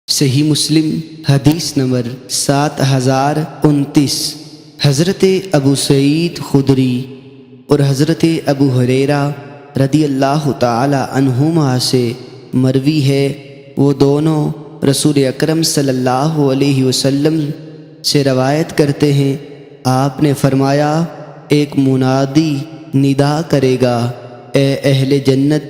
صحیح مسلم حدیث نمبر 7029۔ حضرت ابو سعید خدری اور حضرت ابو ہریرہ رضی اللہ تعالی عنہما سے مروی ہے، وہ دونوں رسول اکرم صلی اللہ علیہ وسلم سے روایت کرتے ہیں۔ آپ نے فرمایا، ایک منادی ندا کرے گا، اے اہل جنت،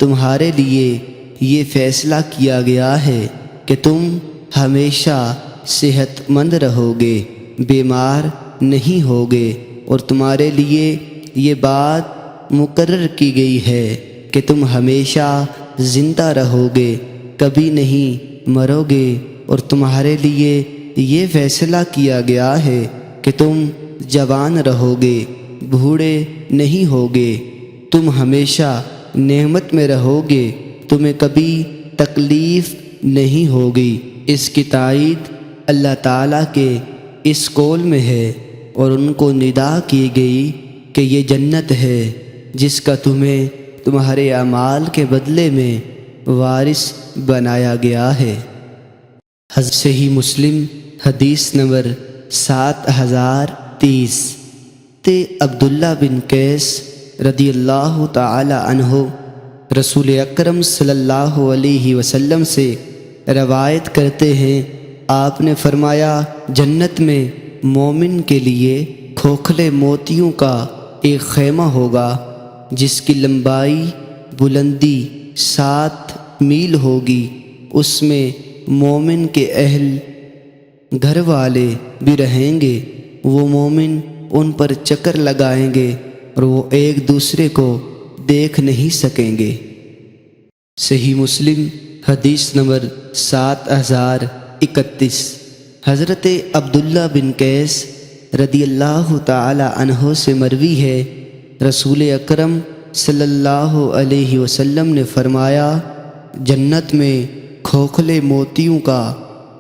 تمہارے لیے یہ فیصلہ کیا گیا ہے کہ تم ہمیشہ صحت مند رہو گے، بیمار نہیں ہوگے، اور تمہارے لیے یہ بات مقرر کی گئی ہے کہ تم ہمیشہ زندہ رہو گے، کبھی نہیں مرو گے، اور تمہارے لیے یہ فیصلہ کیا گیا ہے کہ تم جوان رہو گے، بوڑھے نہیں ہوگے، تم ہمیشہ نعمت میں رہو گے، تمہیں کبھی تکلیف نہیں ہوگی۔ اس کی تائید اللہ تعالیٰ کے اس قول میں ہے، اور ان کو ندا کی گئی کہ یہ جنت ہے جس کا تمہیں تمہارے اعمال کے بدلے میں وارث بنایا گیا ہے۔ صحیح مسلم حدیث نمبر 7030۔ عبداللہ بن قیس رضی اللہ تعالی عنہ رسول اکرم صلی اللہ علیہ وسلم سے روایت کرتے ہیں، آپ نے فرمایا، جنت میں مومن کے لیے کھوکھلے موتیوں کا ایک خیمہ ہوگا جس کی لمبائی بلندی 7 میل ہوگی، اس میں مومن کے اہل گھر والے بھی رہیں گے، وہ مومن ان پر چکر لگائیں گے اور وہ ایک دوسرے کو دیکھ نہیں سکیں گے۔ صحیح مسلم حدیث نمبر 7031۔ حضرت عبداللہ بن قیس رضی اللہ تعالی عنہ سے مروی ہے، رسول اکرم صلی اللہ علیہ وسلم نے فرمایا، جنت میں کھوکھلے موتیوں کا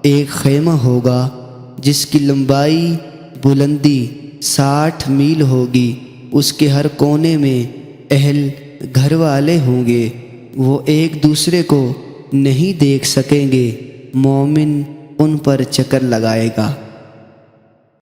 ایک خیمہ ہوگا جس کی لمبائی بلندی 60 میل ہوگی، اس کے ہر کونے میں اہل گھر والے ہوں گے، وہ ایک دوسرے کو نہیں دیکھ سکیں گے، مومن ان پر چکر لگائے گا۔